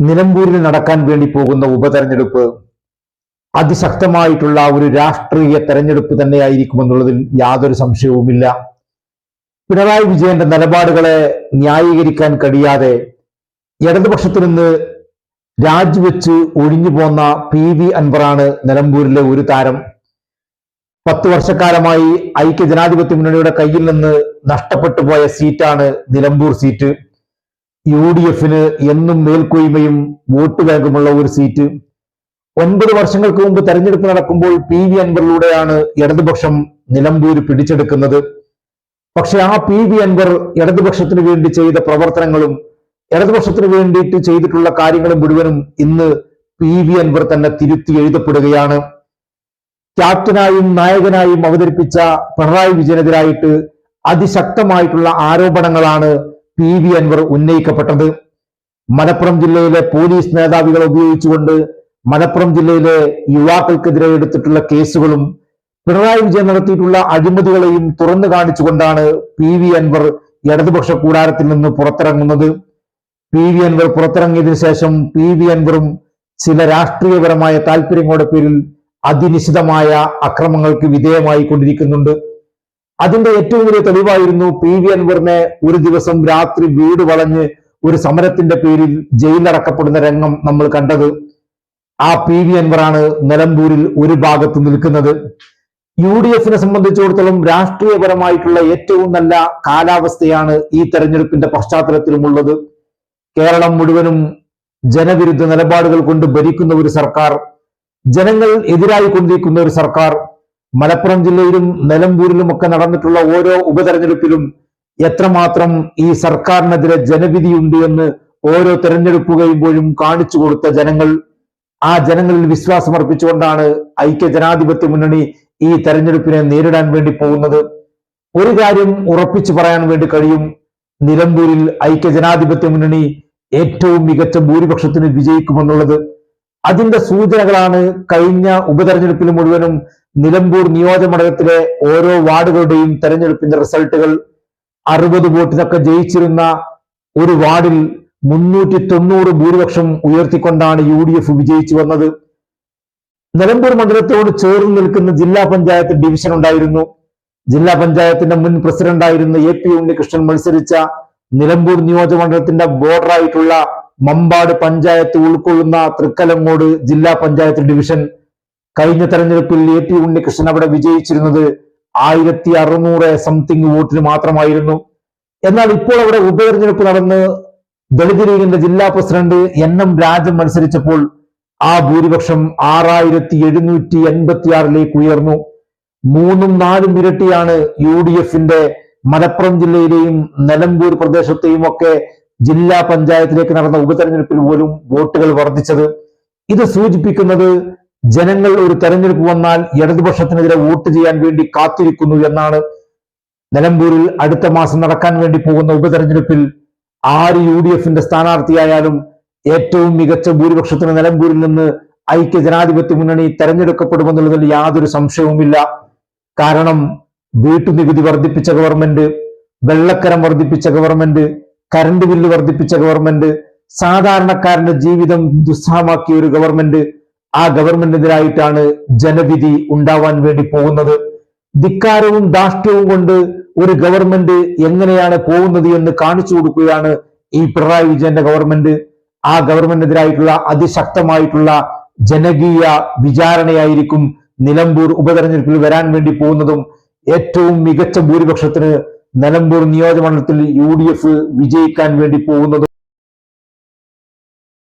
നിലമ്പൂരിൽ നടക്കാൻ വേണ്ടി പോകുന്ന ഉപതെരഞ്ഞെടുപ്പ് അതിശക്തമായിട്ടുള്ള ഒരു രാഷ്ട്രീയ തെരഞ്ഞെടുപ്പ് തന്നെയായിരിക്കുമെന്നുള്ളതിൽ യാതൊരു സംശയവുമില്ല. പിണറായി വിജയന്റെ നിലപാടുകളെ ന്യായീകരിക്കാൻ കഴിയാതെ ഇടതുപക്ഷത്തു നിന്ന് രാജിവെച്ച് ഒഴിഞ്ഞു പോന്ന PV അൻവറാണ് നിലമ്പൂരിലെ ഒരു താരം. 10 വർഷക്കാലമായി ഐക്യ ജനാധിപത്യ മുന്നണിയുടെ കയ്യിൽ നിന്ന് നഷ്ടപ്പെട്ടു പോയ സീറ്റാണ് നിലമ്പൂർ സീറ്റ്. UDF-ന് എന്നും മേൽക്കോയ്മയും വോട്ട് ബാങ്കുമുള്ള ഒരു സീറ്റ്. 9 വർഷങ്ങൾക്ക് മുമ്പ് തെരഞ്ഞെടുപ്പ് നടക്കുമ്പോൾ PV അൻവറിലൂടെയാണ് ഇടതുപക്ഷം നിലമ്പൂർ പിടിച്ചെടുക്കുന്നത്. പക്ഷെ ആ PV അൻവർ ഇടതുപക്ഷത്തിന് വേണ്ടി ചെയ്ത പ്രവർത്തനങ്ങളും ഇടതുപക്ഷത്തിന് വേണ്ടിയിട്ട് ചെയ്തിട്ടുള്ള കാര്യങ്ങളും മുഴുവനും ഇന്ന് PV അൻവർ തന്നെ തിരുത്തി എഴുതപ്പെടുകയാണ്. ക്യാപ്റ്റനായും നായകനായും അവതരിപ്പിച്ച പിണറായി വിജയനെതിരായിട്ട് അതിശക്തമായിട്ടുള്ള ആരോപണങ്ങളാണ് PV അൻവർ ഉന്നയിക്കപ്പെട്ടത്. മലപ്പുറം ജില്ലയിലെ പോലീസ് മേധാവികളെ ഉപയോഗിച്ചുകൊണ്ട് മലപ്പുറം ജില്ലയിലെ യുവാക്കൾക്കെതിരെ എടുത്തിട്ടുള്ള കേസുകളും പിണറായി വിജയൻ നടത്തിയിട്ടുള്ള അഴിമതികളെയും തുറന്നു കാണിച്ചുകൊണ്ടാണ് PV അൻവർ ഇടതുപക്ഷ കൂടാരത്തിൽ നിന്ന് പുറത്തിറങ്ങുന്നത്. PV അൻവർ പുറത്തിറങ്ങിയതിനു ശേഷം PV അൻവറും ചില രാഷ്ട്രീയപരമായ താല്പര്യങ്ങളുടെ പേരിൽ അതിനിശിതമായ അക്രമങ്ങൾക്ക് വിധേയമായി കൊണ്ടിരിക്കുന്നുണ്ട്. അതിന്റെ ഏറ്റവും വലിയ തെളിവായിരുന്നു PV അൻവറിനെ ഒരു ദിവസം രാത്രി വീട് വളഞ്ഞ് ഒരു സമരത്തിന്റെ പേരിൽ ജയിലിലടക്കപ്പെടുന്ന രംഗം നമ്മൾ കണ്ടത്. ആ PV അൻവറാണ് നിലമ്പൂരിൽ ഒരു ഭാഗത്ത് നിൽക്കുന്നത്. UDF-നെ സംബന്ധിച്ചിടത്തോളം രാഷ്ട്രീയപരമായിട്ടുള്ള ഏറ്റവും നല്ല കാലാവസ്ഥയാണ് ഈ തെരഞ്ഞെടുപ്പിന്റെ പശ്ചാത്തലത്തിലുമുള്ളത്. കേരളം മുഴുവനും ജനവിരുദ്ധ നിലപാടുകൾ കൊണ്ട് ഭരിക്കുന്ന ഒരു സർക്കാർ, ജനങ്ങൾ എതിരായി കൊണ്ടിരിക്കുന്ന ഒരു സർക്കാർ. മലപ്പുറം ജില്ലയിലും നിലമ്പൂരിലും ഒക്കെ നടന്നിട്ടുള്ള ഓരോ ഉപതെരഞ്ഞെടുപ്പിലും എത്രമാത്രം ഈ സർക്കാരിനെതിരെ ജനവിധിയുണ്ട് എന്ന് ഓരോ തെരഞ്ഞെടുപ്പ് കഴിയുമ്പോഴും കാണിച്ചു കൊടുത്ത ജനങ്ങൾ, ആ ജനങ്ങളിൽ വിശ്വാസം അർപ്പിച്ചുകൊണ്ടാണ് ഐക്യ ജനാധിപത്യ മുന്നണി ഈ തെരഞ്ഞെടുപ്പിനെ നേരിടാൻ വേണ്ടി പോകുന്നത്. ഒരു കാര്യം ഉറപ്പിച്ചു പറയാൻ വേണ്ടി കഴിയും, നിലമ്പൂരിൽ ഐക്യ ജനാധിപത്യ മുന്നണി ഏറ്റവും മികച്ച ഭൂരിപക്ഷത്തിന് വിജയിക്കുമെന്നുള്ളത്. അതിന്റെ സൂചനകളാണ് കഴിഞ്ഞ ഉപതെരഞ്ഞെടുപ്പിൽ മുഴുവനും നിലമ്പൂർ നിയോജകമണ്ഡലത്തിലെ ഓരോ വാർഡുകളുടെയും തെരഞ്ഞെടുപ്പിന്റെ റിസൾട്ടുകൾ. 60 വോട്ടിനൊക്കെ ജയിച്ചിരുന്ന ഒരു വാർഡിൽ 390 ഭൂരിപക്ഷം ഉയർത്തിക്കൊണ്ടാണ് UDF വിജയിച്ചു വന്നത്. നിലമ്പൂർ മണ്ഡലത്തോട് ചേർന്ന് നിൽക്കുന്ന ജില്ലാ പഞ്ചായത്ത് ഡിവിഷൻ ഉണ്ടായിരുന്നു. ജില്ലാ പഞ്ചായത്തിന്റെ മുൻ പ്രസിഡന്റായിരുന്ന AP ഉണ്ണികൃഷ്ണൻ മത്സരിച്ച നിലമ്പൂർ നിയോജകമണ്ഡലത്തിന്റെ ബോർഡറായിട്ടുള്ള മമ്പാട് പഞ്ചായത്ത് ഉൾക്കൊള്ളുന്ന തൃക്കലങ്ങോട് ജില്ലാ പഞ്ചായത്ത് ഡിവിഷൻ കഴിഞ്ഞ തെരഞ്ഞെടുപ്പിൽ AP ഉണ്ണികൃഷ്ണൻ അവിടെ വിജയിച്ചിരുന്നത് 1600 സംതിങ് വോട്ടിന് മാത്രമായിരുന്നു. എന്നാൽ ഇപ്പോൾ അവിടെ ഉപതെരഞ്ഞെടുപ്പ് നടന്ന് ദളിത് ലീഗിന്റെ ജില്ലാ പ്രസിഡന്റ് NM രാജൻ മത്സരിച്ചപ്പോൾ ആ ഭൂരിപക്ഷം 6786 ഉയർന്നു. 3-4 ഇരട്ടിയാണ് UDF-ന്റെ മലപ്പുറം ജില്ലയിലെയും നിലമ്പൂർ പ്രദേശത്തെയും ഒക്കെ ജില്ലാ പഞ്ചായത്തിലേക്ക് നടന്ന ഉപതെരഞ്ഞെടുപ്പിൽ പോലും വോട്ടുകൾ വർദ്ധിച്ചത്. ഇത് സൂചിപ്പിക്കുന്നത് ജനങ്ങൾ ഒരു തെരഞ്ഞെടുപ്പ് വന്നാൽ ഇടതുപക്ഷത്തിനെതിരെ വോട്ട് ചെയ്യാൻ വേണ്ടി കാത്തിരിക്കുന്നു എന്നാണ്. നിലമ്പൂരിൽ അടുത്ത മാസം നടക്കാൻ വേണ്ടി പോകുന്ന ഉപതെരഞ്ഞെടുപ്പിൽ ആര് UDF-ന്റെ സ്ഥാനാർത്ഥിയായാലും ഏറ്റവും മികച്ച ഭൂരിപക്ഷത്തിന് നിലമ്പൂരിൽ നിന്ന് ഐക്യ ജനാധിപത്യ മുന്നണി തെരഞ്ഞെടുക്കപ്പെടുമെന്നുള്ളതിൽ യാതൊരു സംശയവുമില്ല. കാരണം വീട്ടുനികുതി വർദ്ധിപ്പിച്ച ഗവൺമെന്റ്, വെള്ളക്കരം വർദ്ധിപ്പിച്ച ഗവൺമെന്റ്, കറണ്ട് ബില്ല് വർദ്ധിപ്പിച്ച ഗവൺമെന്റ്, സാധാരണക്കാരന്റെ ജീവിതം ദുസ്സഹമാക്കിയ ഒരു ഗവൺമെന്റ്, ആ ഗവൺമെന്റിനെതിരായിട്ടാണ് ജനവിധി ഉണ്ടാവാൻ വേണ്ടി പോകുന്നത്. ധിക്കാരവും ധാർഷ്ട്യവും കൊണ്ട് ഒരു ഗവൺമെന്റ് എങ്ങനെയാണ് പോകുന്നത് എന്ന് കാണിച്ചു കൊടുക്കുകയാണ് ഈ പിണറായി വിജയന്റെ ഗവൺമെന്റ്. ആ ഗവൺമെന്റിനെതിരായിട്ടുള്ള അതിശക്തമായിട്ടുള്ള ജനകീയ വിചാരണയായിരിക്കും നിലമ്പൂർ ഉപതെരഞ്ഞെടുപ്പിൽ വരാൻ വേണ്ടി പോകുന്നതും. ഏറ്റവും മികച്ച ഭൂരിപക്ഷത്തിന് നിലമ്പൂർ നിയോജകമണ്ഡലത്തിൽ UDF വിജയിക്കാൻ വേണ്ടി പോകുന്നതും.